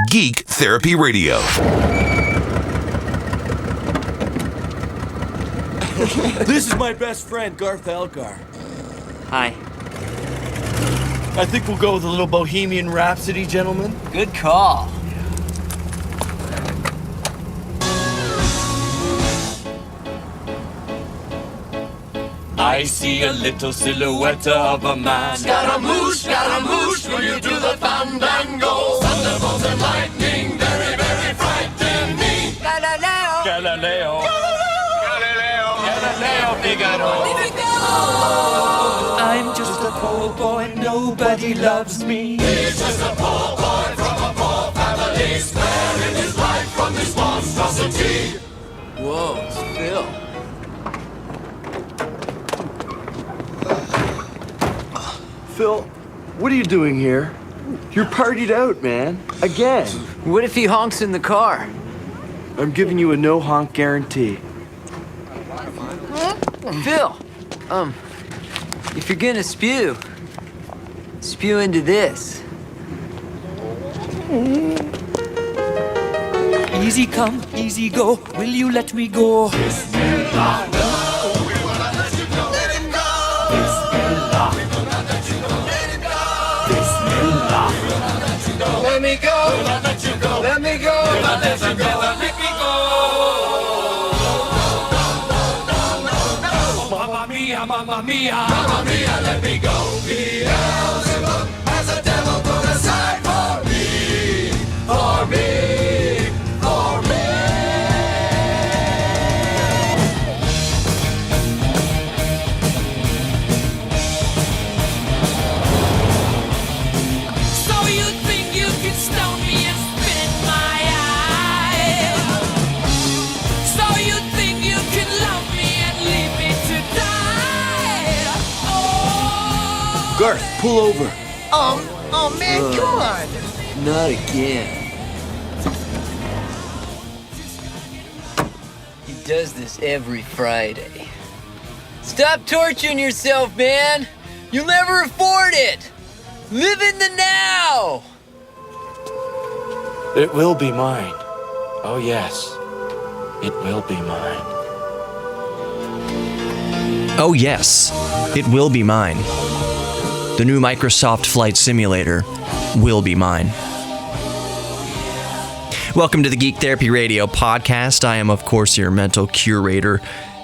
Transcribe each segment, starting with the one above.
Geek Therapy Radio. This is my best friend, Garth Algar. Hi. I think we'll go with a little Bohemian Rhapsody, gentlemen. Good call. I see a little silhouette of a man. Scaramouche, will you do the fandango? Thunderbolt and lightning, very, very frightening. Galileo. Galileo. Figaro. I'm just a poor boy, nobody loves me. He's just a poor boy from a poor family, sparing his life from this monstrosity. Whoa, it's Phil. Phil, what are you doing here? You're partied out, man. Again. What if he honks in the car? I'm giving you a no honk guarantee. Phil, if you're gonna spew into this. Easy come, easy go. Will you let me go? Bismillah, no, we will not let you go. Let him go. Bismillah, we will not let you go. Let him go. Bismillah, we will not let you go. Let me go. We will not let you go. Let me go. We will not let you go. Let me go. Mamma mia, mamma mia. Mamma mia, let me go. Beelzebub has a devil put aside for me, for me, for me. So you think you can stone me and spit in my eye? So you think you can love me and leave me to die? Oh! Garth, pull over. Oh man, come on. Not again. He does this every Friday. Stop torturing yourself, man. You'll never afford it. Live in the now. It will be mine. Oh, yes. It will be mine. Oh yes, it will be mine. The new Microsoft Flight Simulator will be mine. Welcome to the Geek Therapy Radio podcast. I am, of course, your mental curator.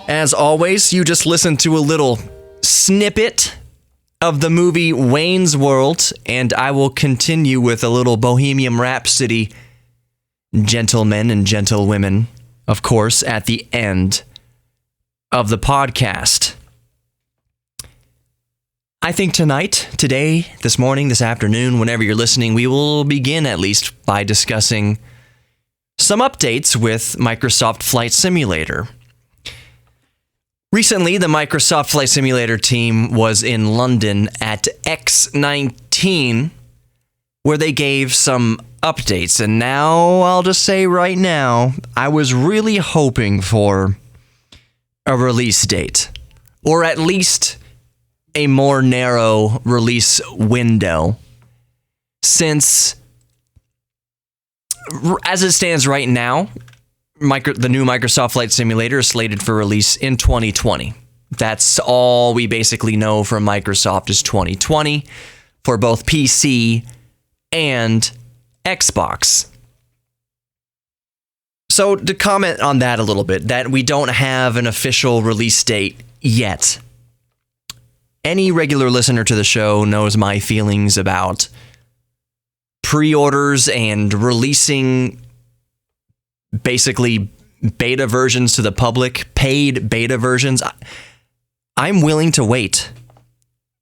As always, you just listened to a little snippet of the movie Wayne's World, and I will continue with a little Bohemian Rhapsody, gentlemen and gentlewomen, of course, at the end of the podcast. I think tonight, today, this morning, this afternoon, whenever you're listening, we will begin at least by discussing some updates with Microsoft Flight Simulator. Recently, the Microsoft Flight Simulator team was in London at X19, where they gave some updates. And now, I'll just say right now, I was really hoping for a release date, or at least a more narrow release window, since as it stands right now, the new Microsoft Flight Simulator is slated for release in 2020. That's all we basically know from Microsoft is 2020 for both PC and Xbox. So to comment on that a little bit, that we don't have an official release date yet. Any regular listener to the show knows my feelings about pre-orders and releasing basically beta versions to the public, paid beta versions. I'm willing to wait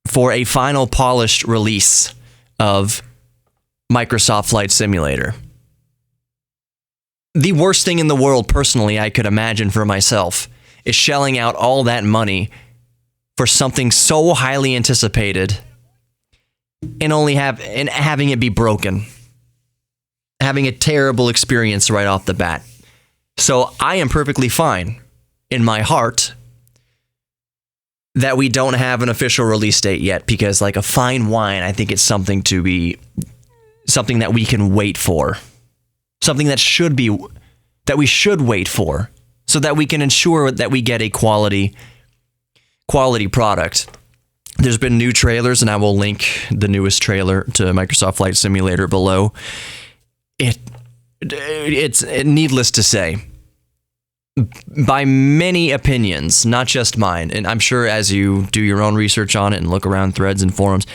for a final polished release of Microsoft Flight Simulator. The worst thing in the world, personally, I could imagine for myself is shelling out all that money for something so highly anticipated and having it be broken, having a terrible experience right off the bat. So I am perfectly fine in my heart that we don't have an official release date yet, because like a fine wine, I think it's something to be something that we can wait for, something that we should wait for, so that we can ensure that we get a quality product. There's been new trailers, and I will link the newest trailer to Microsoft Flight Simulator below. It's needless to say, by many opinions, not just mine, and I'm sure as you do your own research on it and look around threads and forums,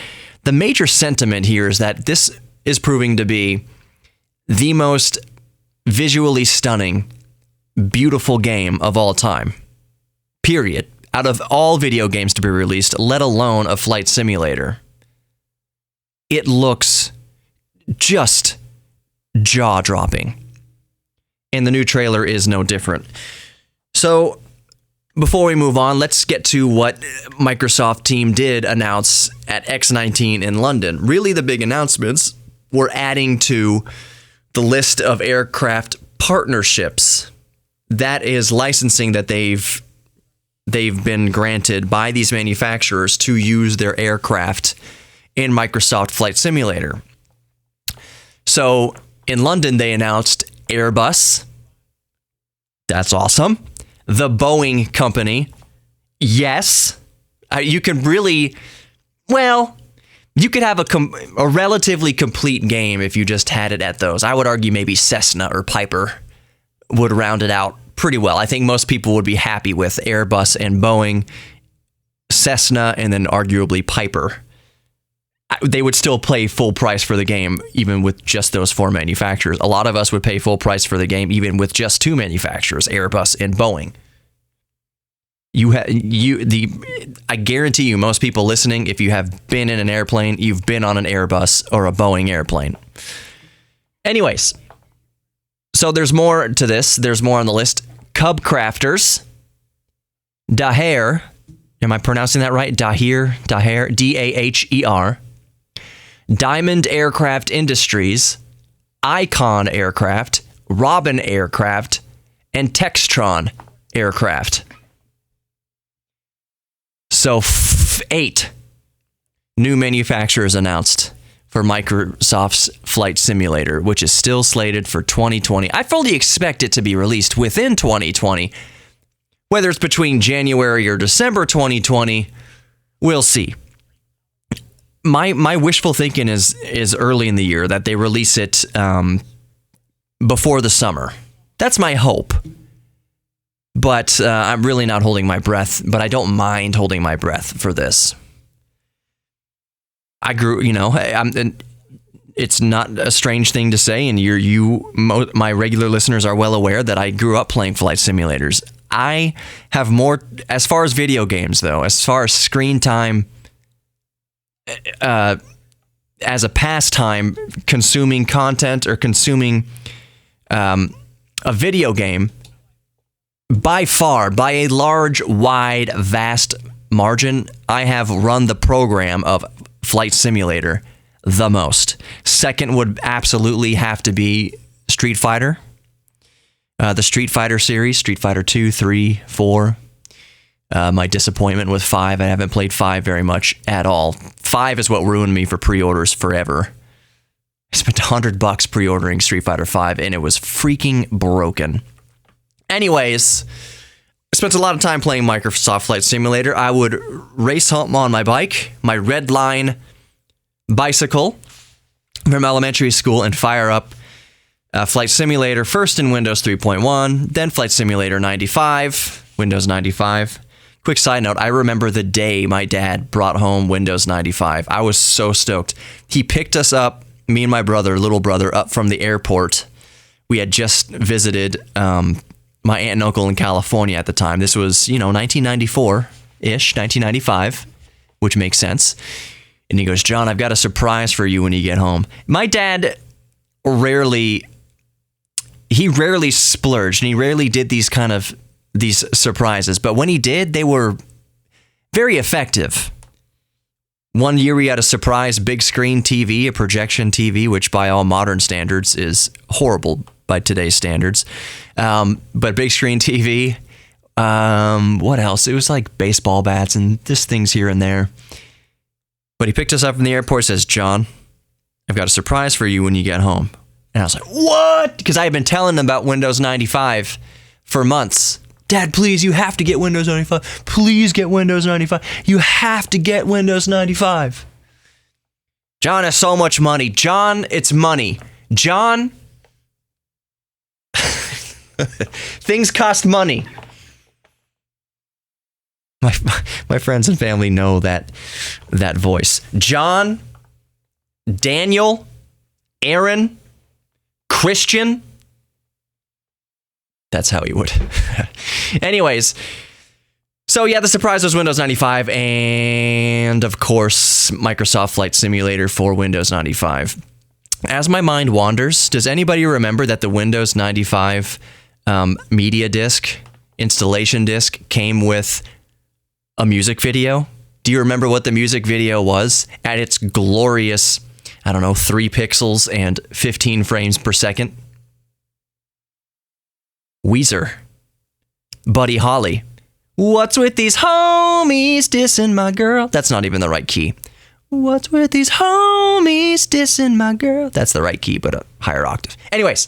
the major sentiment here is that this is proving to be the most visually stunning, beautiful game of all time. Period. Out of all video games to be released, let alone a flight simulator. It looks just jaw-dropping. And the new trailer is no different. So, before we move on, let's get to what Microsoft team did announce at X19 in London. Really, the big announcements were adding to the list of aircraft partnerships. That is licensing that they've been granted by these manufacturers to use their aircraft in Microsoft Flight Simulator. So, in London, they announced Airbus. That's awesome. The Boeing company. Yes. You can really, well, you could have a relatively complete game if you just had it at those. I would argue maybe Cessna or Piper would round it out pretty well. I think most people would be happy with Airbus and Boeing, Cessna, and then arguably Piper. They would still pay full price for the game, even with just those four manufacturers. A lot of us would pay full price for the game, even with just two manufacturers, Airbus and Boeing. I guarantee you, most people listening, if you have been in an airplane, you've been on an Airbus or a Boeing airplane. Anyways, so there's more to this. There's more on the list. Cub Crafters, Daher, am I pronouncing that right? Daher, Daher, Diamond Aircraft Industries, Icon Aircraft, Robin Aircraft, and Textron Aircraft. So 8 new manufacturers announced for Microsoft's Flight Simulator, which is still slated for 2020. I fully expect it to be released within 2020. Whether it's between January or December 2020, we'll see. My wishful thinking is early in the year, that they release it before the summer. That's my hope. But I'm really not holding my breath, but I don't mind holding my breath for this. I grew, it's not a strange thing to say, and my regular listeners are well aware that I grew up playing flight simulators. I have more, as far as video games though, as far as screen time, as a pastime, consuming content or consuming a video game, by far, by a large, wide, vast margin, I have run the program of Flight Simulator the most. Second would absolutely have to be Street Fighter. The Street Fighter series, Street Fighter 2, 3, 4. My disappointment with 5, I haven't played 5 very much at all. 5 is what ruined me for pre-orders forever. I spent $100 pre-ordering Street Fighter 5, and it was freaking broken. Anyways, I spent a lot of time playing Microsoft Flight Simulator. I would race home on my bike, my red line bicycle from elementary school, and fire up Flight Simulator, first in Windows 3.1, then Flight Simulator 95, Windows 95. Quick side note, I remember the day my dad brought home Windows 95. I was so stoked. He picked us up, me and my little brother, up from the airport. We had just visited my aunt and uncle in California at the time. This was, 1994-ish, 1995, which makes sense. And he goes, "John, I've got a surprise for you when you get home." My dad rarely splurged, and he rarely did these surprises. But when he did, they were very effective. One year we had a surprise big screen TV, a projection TV, which by all modern standards is horrible by today's standards. But big screen TV, what else? It was like baseball bats and just things here and there. But he picked us up from the airport, says, "John, I've got a surprise for you when you get home. And I was like, what? Because I had been telling them about Windows 95 for months. Dad, please, you have to get Windows 95. Please get Windows 95. You have to get Windows 95. John has so much money. John, it's money. John, things cost money. My friends and family know that voice. John, Daniel, Aaron, Christian. That's how he would. Anyways, so yeah, the surprise was Windows 95 and, of course, Microsoft Flight Simulator for Windows 95. As my mind wanders, does anybody remember that the Windows 95 media disc, installation disc, came with a music video? Do you remember what the music video was? At its glorious, 3 pixels and 15 frames per second? Weezer. Buddy Holly. What's with these homies dissing my girl? That's not even the right key. What's with these homies dissing my girl? That's the right key, but a higher octave. Anyways,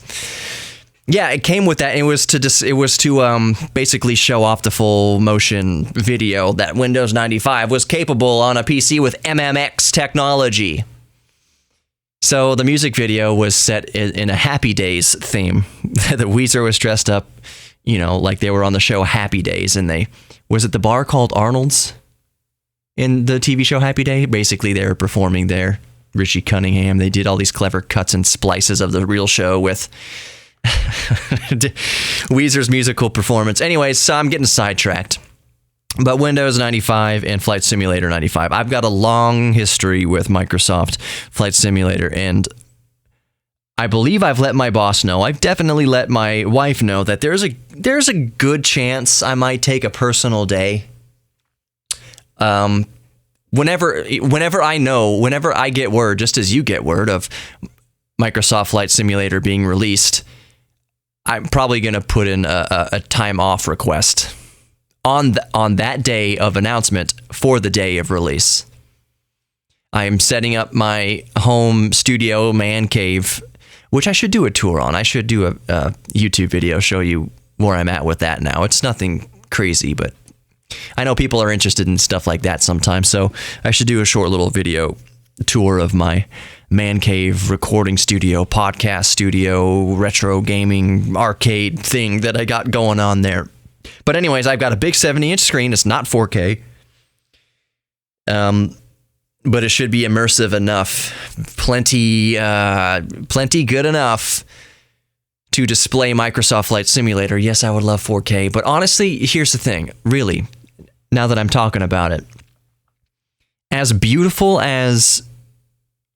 yeah, it came with that. It was to basically show off the full motion video that Windows 95 was capable on a PC with MMX technology. So the music video was set in a Happy Days theme. The Weezer was dressed up, like they were on the show Happy Days, and was it the bar called Arnold's in the TV show Happy Day? Basically, they were performing there. Richie Cunningham. They did all these clever cuts and splices of the real show with Weezer's musical performance. Anyways, so I'm getting sidetracked. But Windows 95 and Flight Simulator 95. I've got a long history with Microsoft Flight Simulator, and I believe I've let my boss know. I've definitely let my wife know that there's a good chance I might take a personal day. Whenever I get word, just as you get word of Microsoft Flight Simulator being released, I'm probably going to put in a time off request on that day of announcement for the day of release. I'm setting up my home studio man cave, which I should do a tour on. I should do a YouTube video, show you where I'm at with that now. It's nothing crazy, but I know people are interested in stuff like that sometimes, so I should do a short little video tour of my man cave recording studio, podcast studio, retro gaming arcade thing that I got going on there. But anyways, I've got a big 70-inch screen. It's not 4K. But it should be immersive enough. Plenty good enough to display Microsoft Flight Simulator. Yes, I would love 4K. But honestly, here's the thing. Really, now that I'm talking about it, as beautiful as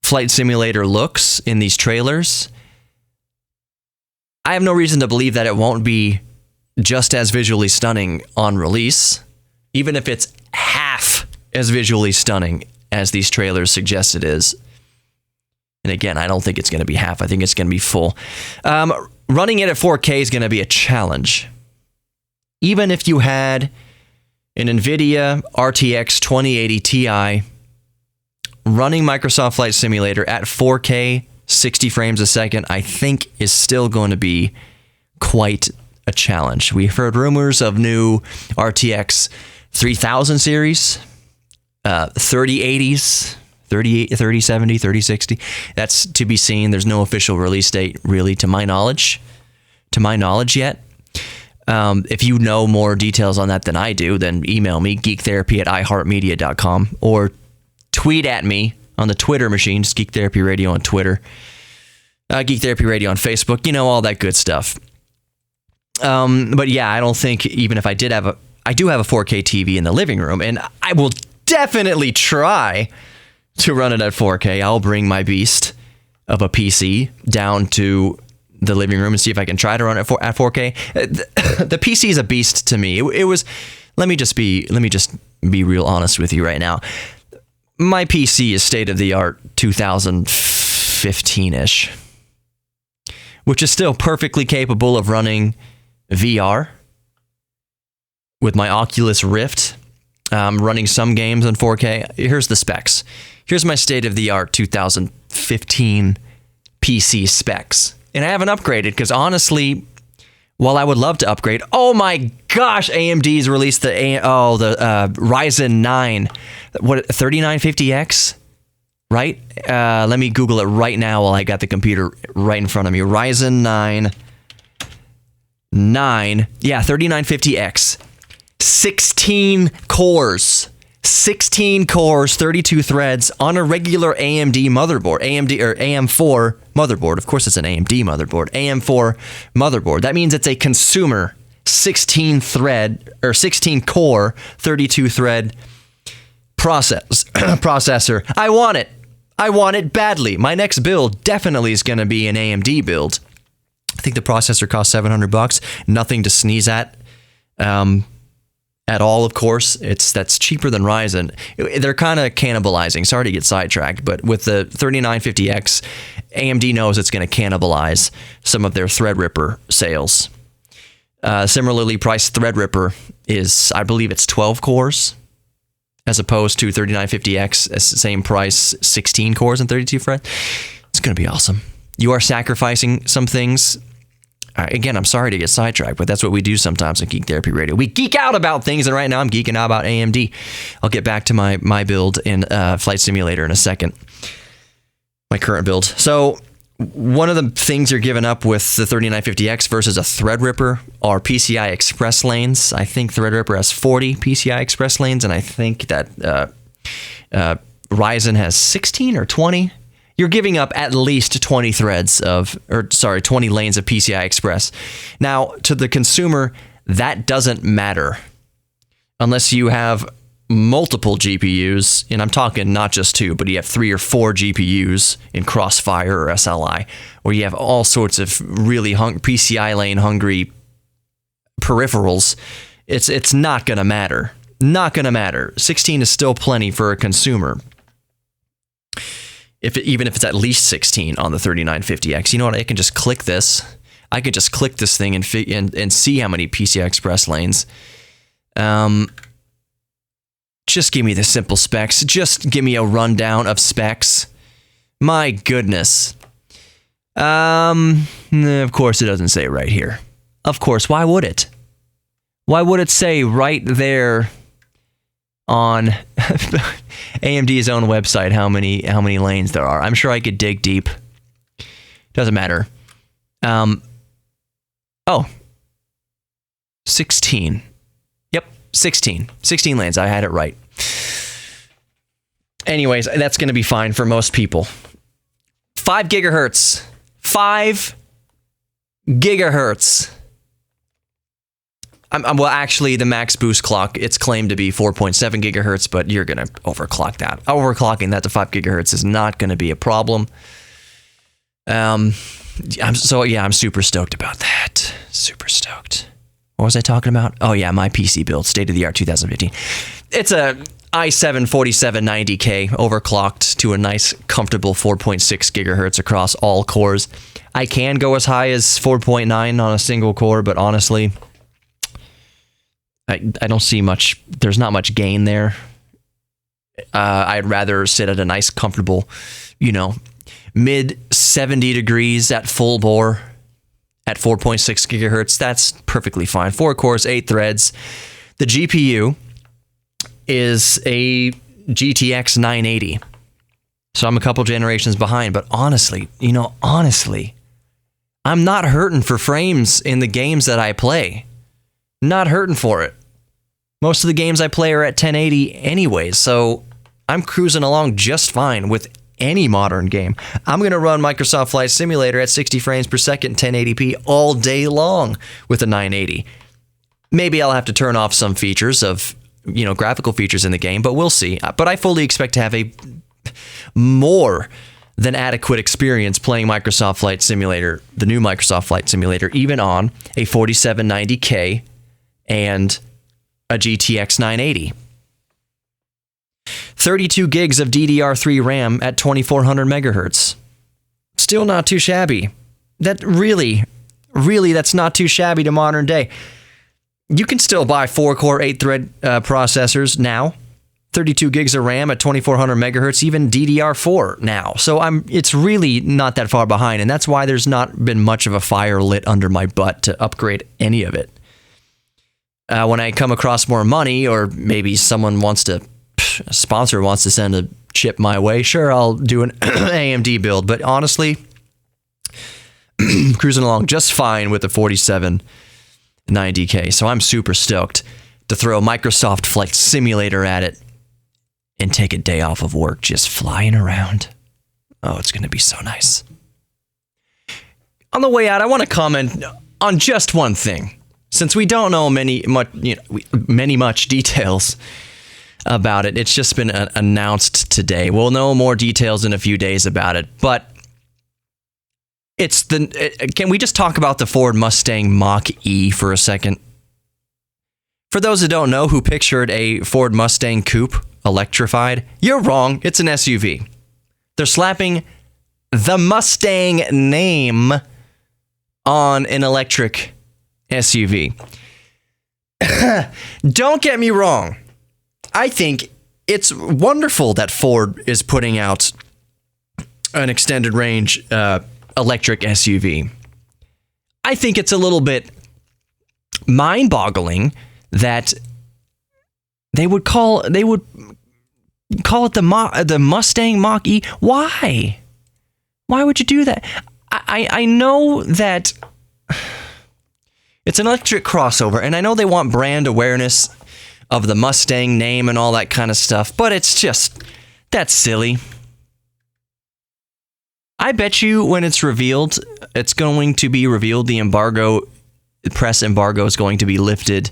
Flight Simulator looks in these trailers, I have no reason to believe that it won't be just as visually stunning on release, even if it's half as visually stunning as these trailers suggest it is. And again, I don't think it's going to be half. I think it's going to be full. Running it at 4K is going to be a challenge. Even if you had an NVIDIA RTX 2080 Ti running Microsoft Flight Simulator at 4K, 60 frames a second, I think is still going to be quite a challenge. We've heard rumors of new RTX 3000 series, 3080s, 3070, 3060. That's to be seen. There's no official release date, really, to my knowledge yet. If you know more details on that than I do, then email me, geektherapy@iheartmedia.com, or tweet at me on the Twitter machine, just Geek Therapy Radio on Twitter, Geek Therapy Radio on Facebook, all that good stuff. But yeah, I don't think, even if I do have a 4K TV in the living room, and I will definitely try to run it at 4K. I'll bring my beast of a PC down to the living room and see if I can try to run it at 4K. The PC is a beast to me. It was. Let me just be real honest with you right now. My PC is state of the art 2015-ish, which is still perfectly capable of running VR with my Oculus Rift running some games in 4K. Here's the specs. Here's my state-of-the-art 2015 PC specs. And I haven't upgraded because honestly, while I would love to upgrade, oh my gosh, AMD's released the Ryzen 9, what 3950X, right? Let me Google it right now while I got the computer right in front of me. Ryzen 9, yeah, 3950X, 16 cores. 16 cores, 32 threads on a regular AMD motherboard, AMD or AM4 motherboard. Of course, it's an AMD motherboard, AM4 motherboard. That means it's a consumer 16 thread or 16 core, 32 thread processor. I want it. I want it badly. My next build definitely is going to be an AMD build. I think the processor costs $700. Nothing to sneeze at. At all, of course. That's cheaper than Ryzen. They're kind of cannibalizing. Sorry to get sidetracked, but with the 3950X, AMD knows it's going to cannibalize some of their Threadripper sales. Similarly priced Threadripper is, I believe it's 12 cores, as opposed to 3950X, same price, 16 cores and 32 threads. It's going to be awesome. You are sacrificing some things. Again, I'm sorry to get sidetracked, but that's what we do sometimes in Geek Therapy Radio. We geek out about things, and right now I'm geeking out about AMD. I'll get back to my build in Flight Simulator in a second. My current build. So one of the things you're giving up with the 3950X versus a Threadripper are PCI Express lanes. I think Threadripper has 40 PCI Express lanes, and I think that Ryzen has 16 or 20. You're giving up at least 20 lanes of PCI Express. Now, to the consumer, that doesn't matter unless you have multiple GPUs, and I'm talking not just two, but you have 3 or 4 GPUs in Crossfire or SLI, where you have all sorts of really PCI lane hungry peripherals. It's not going to matter. Not going to matter. 16 is still plenty for a consumer. Even if it's at least 16 on the 3950X, you know what? I can just click this. I could just click this thing and see how many PCI Express lanes. Just give me the simple specs. Just give me a rundown of specs. My goodness. Of course, it doesn't say right here. Of course, why would it? Why would it say right there on AMD's own website how many lanes there are? I'm sure I could dig deep. Doesn't matter. 16. Yep, 16. 16 lanes. I had it right. Anyways, that's going to be fine for most people. 5 gigahertz. 5 gigahertz. Well, actually, the max boost clock, it's claimed to be 4.7 gigahertz, but you're going to overclock that. Overclocking that to 5 gigahertz is not going to be a problem. I'm super stoked about that. Super stoked. What was I talking about? Oh, yeah, my PC build, state-of-the-art 2015. It's a i7-4790K overclocked to a nice, comfortable 4.6 gigahertz across all cores. I can go as high as 4.9 on a single core, but honestly, I don't see much. There's not much gain there. I'd rather sit at a nice, comfortable, mid 70 degrees at full bore at 4.6 gigahertz. That's perfectly fine. 4 cores, 8 threads. The GPU is a GTX 980. So I'm a couple generations behind, but honestly, I'm not hurting for frames in the games that I play. Not hurting for it. Most of the games I play are at 1080 anyway, so I'm cruising along just fine with any modern game. I'm going to run Microsoft Flight Simulator at 60 frames per second, 1080p all day long with a 980. Maybe I'll have to turn off some features of, graphical features in the game, but we'll see. But I fully expect to have a more than adequate experience playing Microsoft Flight Simulator, the new Microsoft Flight Simulator, even on a 4790K and a GTX 980. 32 gigs of DDR3 RAM at 2400 megahertz. Still not too shabby. That really, that's not too shabby to modern day. You can still buy 4-core, 8-thread processors now. 32 gigs of RAM at 2400 megahertz, even DDR4 now. So it's really not that far behind, and that's why there's not been much of a fire lit under my butt to upgrade any of it. When I come across more money, or maybe someone a sponsor wants to send a chip my way, sure, I'll do an AMD build. But honestly, cruising along just fine with the 4790K. So I'm super stoked to throw Microsoft Flight Simulator at it and take a day off of work just flying around. Oh, it's going to be so nice. On the way out, I want to comment on just one thing. Since we don't know many much details about it, it's just been announced today. We'll know more details in a few days about it, but can we just talk about the Ford Mustang Mach-E for a second? For those who don't know, who pictured a Ford Mustang coupe electrified, you're wrong. It's an SUV. They're slapping the Mustang name on an electric SUV. Don't get me wrong. I think it's wonderful that Ford is putting out an extended range electric SUV. I think it's a little bit mind-boggling that they would call it the Mustang Mach-E. Why? Why would you do that? I know that it's an electric crossover, and I know they want brand awareness of the Mustang name and all that kind of stuff, but that's silly. I bet you when it's revealed, it's going to be revealed, the press embargo is going to be lifted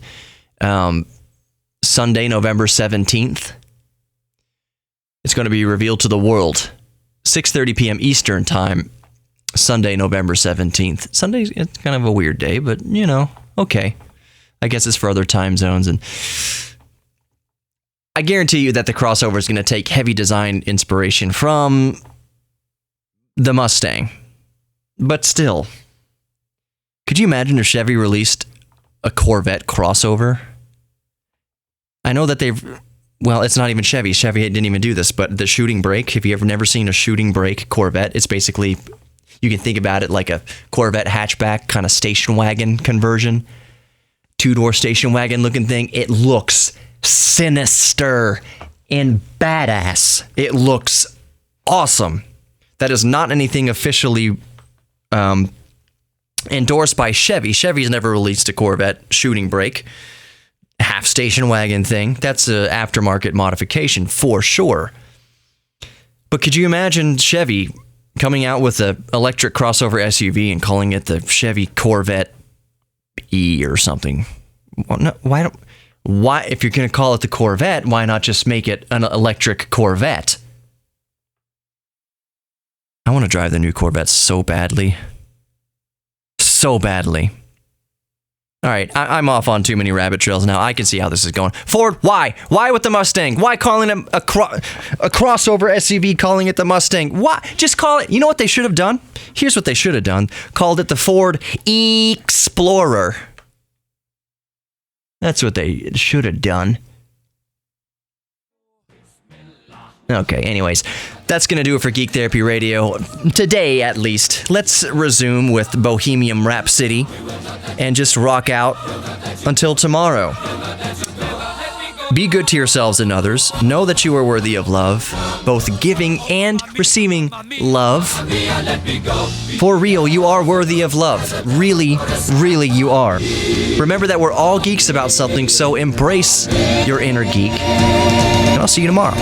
Sunday, November 17th. It's going to be revealed to the world, 6:30 p.m. Eastern Time, Sunday, November 17th. Sunday, it's kind of a weird day, but, okay. I guess it's for other time zones. And I guarantee you that the crossover is going to take heavy design inspiration from the Mustang. But still, could you imagine if Chevy released a Corvette crossover? I know that it's not even Chevy. Chevy didn't even do this, but the shooting brake, if you've never seen a shooting brake Corvette, it's basically, you can think about it like a Corvette hatchback kind of station wagon conversion. 2-door station wagon looking thing. It looks sinister and badass. It looks awesome. That is not anything officially endorsed by Chevy. Chevy's never released a Corvette shooting brake half station wagon thing. That's an aftermarket modification for sure. But could you imagine Chevy coming out with an electric crossover SUV and calling it the Chevy Corvette E or something? Well, no, why if you're going to call it the Corvette, why not just make it an electric Corvette? I want to drive the new Corvette so badly. So badly. All right, I'm off on too many rabbit trails now. I can see how this is going. Ford, why? Why with the Mustang? Why calling it a crossover SUV, calling it the Mustang? Why? Just call it, you know what they should have done? Here's what they should have done. Called it the Ford Explorer. That's what they should have done. Okay, anyways, that's going to do it for Geek Therapy Radio. Today, at least. Let's resume with Bohemian Rhapsody and just rock out until tomorrow. Be good to yourselves and others. Know that you are worthy of love, both giving and receiving love. For real, you are worthy of love. Really, really, you are. Remember that we're all geeks about something, so embrace your inner geek. And I'll see you tomorrow.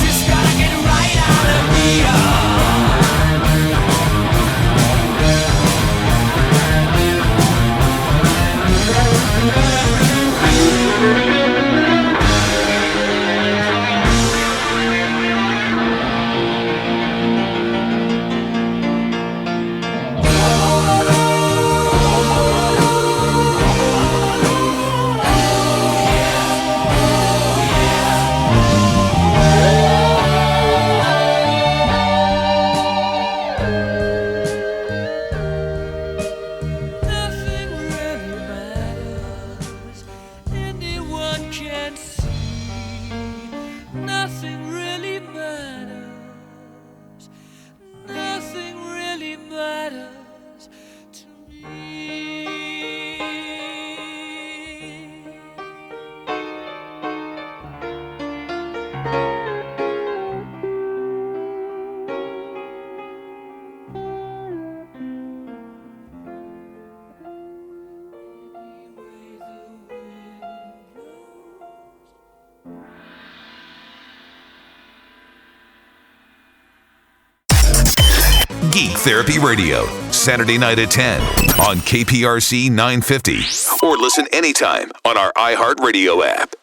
Just gotta get right out of here. Geek Therapy Radio, Saturday night at 10 on KPRC 950. Or listen anytime on our iHeartRadio app.